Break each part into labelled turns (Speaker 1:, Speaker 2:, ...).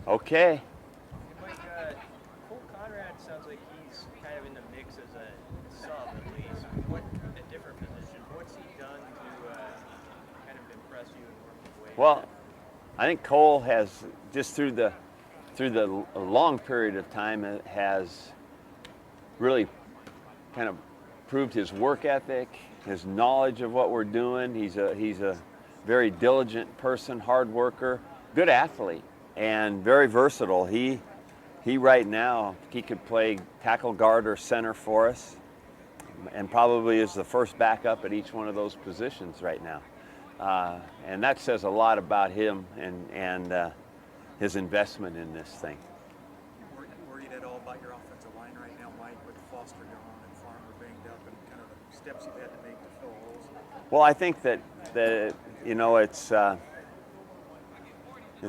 Speaker 1: Okay.
Speaker 2: Mike, Cole Conrad sounds like he's kind of in the mix as a sub at least. What a different position. What's he done to kind of impress you and work his way?
Speaker 1: Well, I think Cole has just through the long period of time has really kind of proved his work ethic, his knowledge of what we're doing. He's a very diligent person, hard worker, good athlete, and very versatile. He right now he could play tackle, guard, or center for us, and probably is the first backup at each one of those positions right now. And that says a lot about him and his investment in this thing.
Speaker 3: Are you worried at all about your offensive line right now, Mike, with Foster gone and Farmer banged up, and kind of the steps you've had to make to fill holes?
Speaker 1: Well, I think that you know it's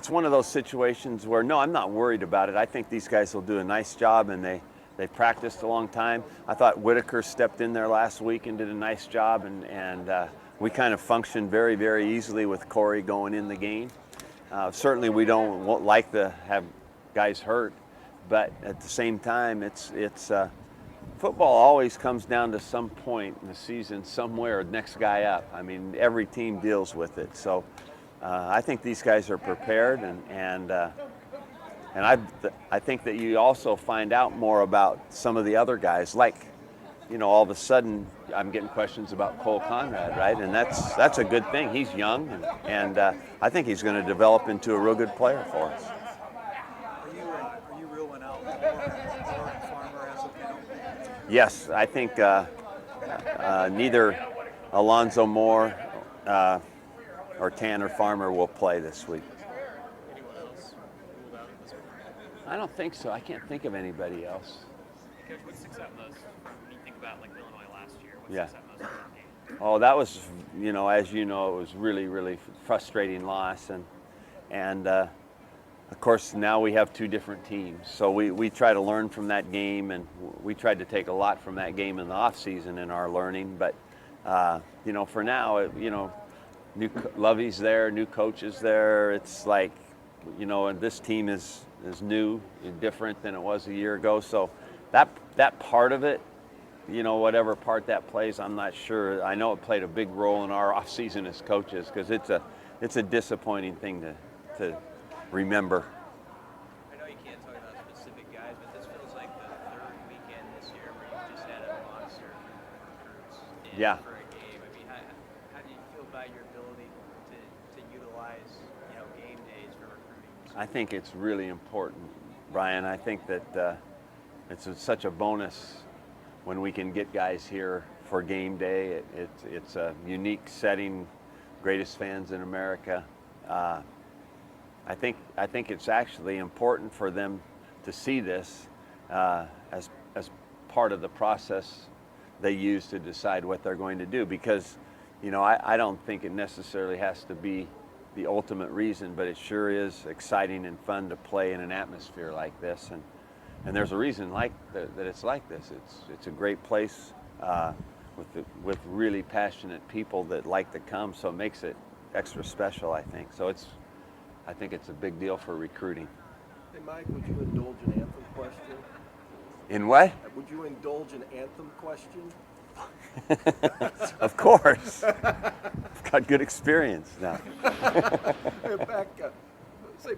Speaker 1: one of those situations where no, I'm not worried about it. I think these guys will do a nice job, and they've practiced a long time. I thought Whitaker stepped in there last week and did a nice job, and we kind of functioned very, very easily with Corey going in the game. Certainly, we won't like to have guys hurt, but at the same time, it's football always comes down to some point in the season somewhere, next guy up. I mean, every team deals with it. So I think these guys are prepared, and I think that you also find out more about some of the other guys. Like, you know, all of a sudden I'm getting questions about Cole Conrad, right? And that's a good thing. He's young, and I think he's going to develop into a real good player for us.
Speaker 3: Are you ruling out Moore and Farmer as of now?
Speaker 1: Yes, I think neither Alonzo Moore or Tanner Farmer will play this week.
Speaker 2: Anyone else ruled out at this point?
Speaker 1: I don't think so. I can't think of anybody else.
Speaker 4: Coach, what sticks out most when you think about like Illinois last year? What
Speaker 1: Yeah.
Speaker 4: sticks out most from that game?
Speaker 1: Oh, that was, you know, as you know, it was really, really frustrating loss, and of course now we have two different teams. So we try to learn from that game, and we tried to take a lot from that game in the off season in our learning. But you know, for now, you know, Lovey's there, new coaches there. It's like, you know, and this team is new and different than it was a year ago. So that part of it, you know, whatever part that plays, I'm not sure. I know it played a big role in our off season as coaches, because it's a disappointing thing to remember.
Speaker 2: I know you can't talk about specific guys, but this feels like the third weekend this year where you've just had a monster recruits in
Speaker 1: Yeah.
Speaker 2: for a game. I mean, how do you feel about your ability to utilize, you know, game days for recruiting?
Speaker 1: I think it's really important, Brian. I think that it's such a bonus when we can get guys here for game day. It's a unique setting, greatest fans in America. I think it's actually important for them to see this as part of the process they use to decide what they're going to do, because, you know, I don't think it necessarily has to be the ultimate reason, but it sure is exciting and fun to play in an atmosphere like this, and there's a reason that it's like this. It's a great place with really passionate people that like to come, so it makes it extra special, I think. So I think it's a big deal for recruiting.
Speaker 5: Hey, Mike, would you indulge an Anthem question?
Speaker 1: In what?
Speaker 5: Would you indulge an Anthem question?
Speaker 1: Of course. I've got good experience now.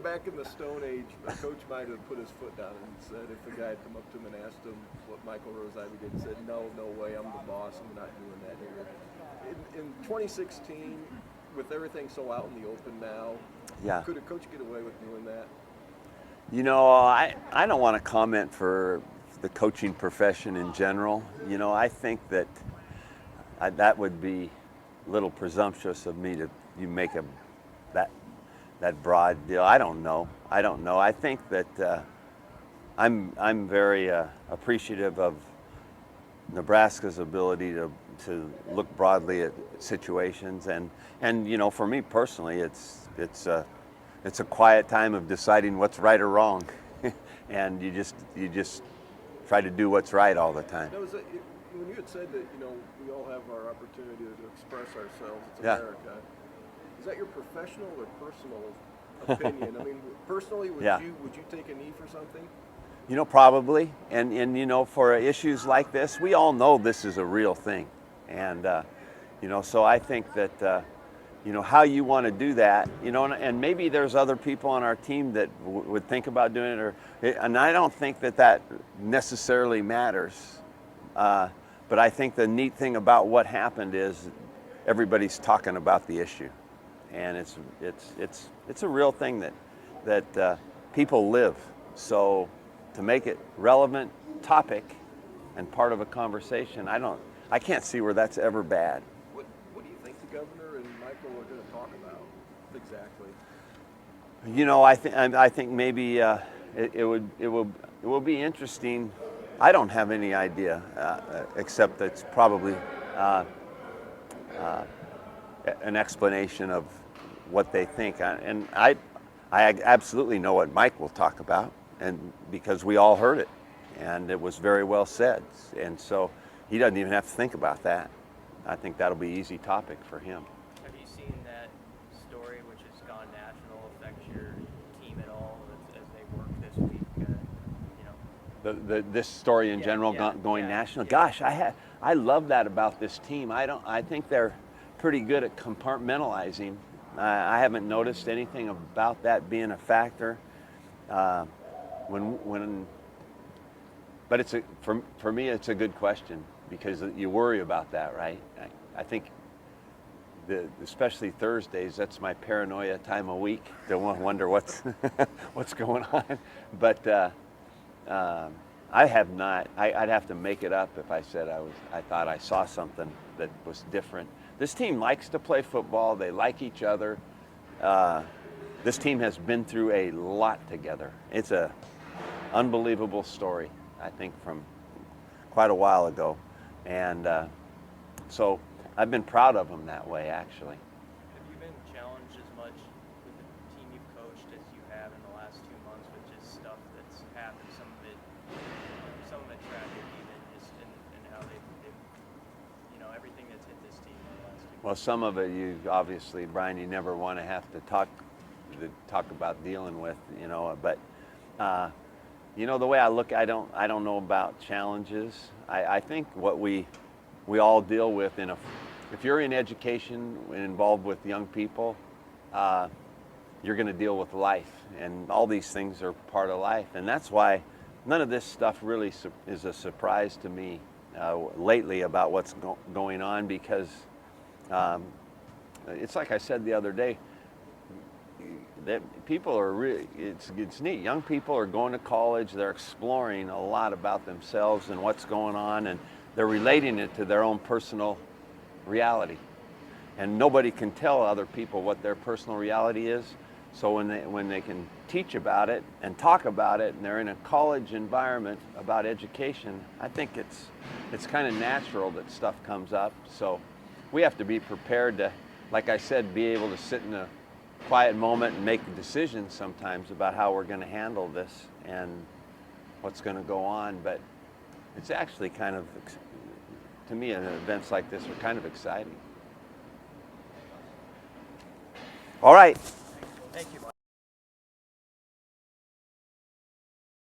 Speaker 5: Back in the Stone Age, a coach might have put his foot down and said, if the guy had come up to him and asked him what Michael Rose-Ivy did, and said, no way, I'm the boss, I'm not doing that here. In 2016, with everything so out in the open now,
Speaker 1: Yeah.
Speaker 5: could a coach get away with doing that?
Speaker 1: You know, I don't want to comment for the coaching profession in general. You know, I think that that would be a little presumptuous of me to make that broad deal. I don't know. I think that I'm very appreciative of Nebraska's ability to look broadly at situations, and you know, for me personally, it's a quiet time of deciding what's right or wrong, and you just try to do what's right all the time.
Speaker 5: Now, when you had said that, you know, we all have our opportunity to express ourselves, it's
Speaker 1: Yeah.
Speaker 5: America. Is that your professional or personal opinion. I mean, personally, would
Speaker 1: Yeah.
Speaker 5: you take a knee for something?
Speaker 1: You know, probably. And you know, for issues like this, we all know this is a real thing. And, you know, so I think that, you know, how you want to do that, you know, and maybe there's other people on our team that would think about doing it, and I don't think that that necessarily matters. But I think the neat thing about what happened is everybody's talking about the issue. And it's a real thing that people live. So to make it relevant topic and part of a conversation, I can't see where that's ever bad.
Speaker 5: What do you think the governor and Michael are going to talk about exactly?
Speaker 1: You know, I think maybe it will be interesting. I don't have any idea, except that it's probably an explanation of what they think. And I absolutely know what Mike will talk about, and because we all heard it, and it was very well said. And so he doesn't even have to think about that. I think that'll be easy topic for him.
Speaker 2: Have you seen that story, which has gone national, affect your team at all as they work this week? You know,
Speaker 1: This story in general going national. Gosh, I love that about this team. I think they're pretty good at compartmentalizing. I haven't noticed anything about that being a factor. But for me, it's a good question, because you worry about that, right? I think especially Thursdays, that's my paranoia time of week. Don't wonder what's what's going on. But I have not. I'd have to make it up if I said I thought I saw something that was different. This team likes to play football. They like each other. This team has been through a lot together. It's a unbelievable story, I think, from quite a while ago. And so I've been proud of them that way, actually.
Speaker 2: have you been challenged as much with the team you've coached as you have in the last 2 months with just stuff that's happened, some of it tragic even, just in how they've, you know, everything that's hit this team in the last 2 months?
Speaker 1: Well, some of it, you obviously, Brian, you never want to have to talk about dealing with, you know. But you know, the way I look, I don't know about challenges. I think what we all deal with if you're in education and involved with young people, you're going to deal with life, and all these things are part of life, and that's why none of this stuff really is a surprise to me lately about what's going on, because it's like I said the other day, that people are really, it's neat. Young people are going to college, they're exploring a lot about themselves and what's going on, and they're relating it to their own personal reality. And nobody can tell other people what their personal reality is. So when they can teach about it and talk about it, and they're in a college environment about education, I think it's kind of natural that stuff comes up. So we have to be prepared to, like I said, be able to sit in a quiet moment and make decisions sometimes about how we're going to handle this and what's going to go on. But it's actually kind of, to me, events like this are kind of exciting. All right.
Speaker 2: Thank you, Mike.